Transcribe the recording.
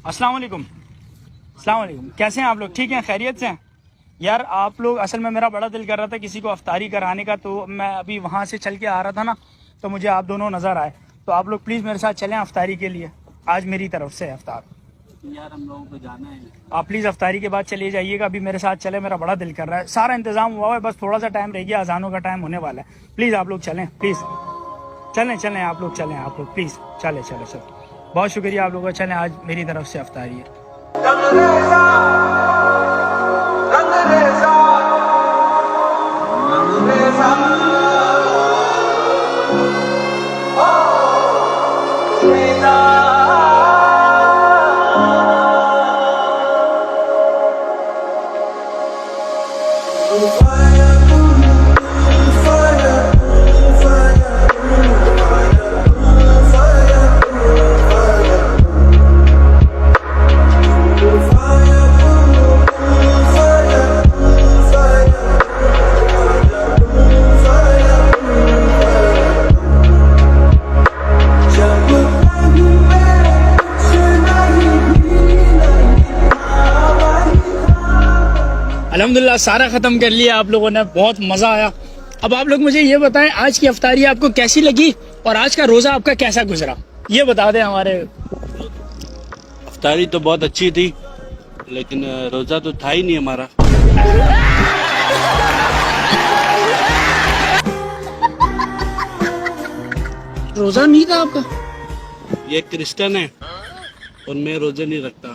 अस्सलाम वालेकुम। अस्सलाम वालेकुम। कैसे हैं आप लोग? ठीक हैं? खैरियत से हैं? यार आप लोग, असल में मेरा बड़ा दिल कर रहा था किसी को अफ्तारी कराने का, तो मैं अभी वहाँ से चल के आ रहा था ना, तो मुझे आप दोनों नज़र आए। तो आप लोग प्लीज़ मेरे साथ चलें अफ्तारी के लिए। आज मेरी तरफ से है अफ्तार। यार हम लोगों को जाना है। आप प्लीज़ अफ्तारी के बाद चले जाइएगा। अभी मेरे साथ चले, मेरा बड़ा दिल कर रहा है। सारा इंतज़ाम हुआ है, बस थोड़ा सा टाइम रह गया, अजानों का टाइम होने वाला है। प्लीज़ आप लोग चलें, प्लीज़ चलें चलें, आप लोग चलें, आप लोग प्लीज़ चलें चलें चलें। बहुत शुक्रिया आप लोगों का। चलें, आज मेरी तरफ से अफ्तारी है। अल्हम्दुलिल्लाह सारा ख़त्म कर लिया आप लोगों ने, बहुत मज़ा आया। अब आप लोग मुझे ये बताएं, आज की अफ्तारी आपको कैसी लगी और आज का रोज़ा आपका कैसा गुजरा, ये बता दें हमारे। अफ्तारी तो बहुत अच्छी थी, लेकिन रोजा तो था ही नहीं हमारा। रोज़ा नहीं था आपका? ये क्रिश्चियन है और मैं रोजे नहीं रखता।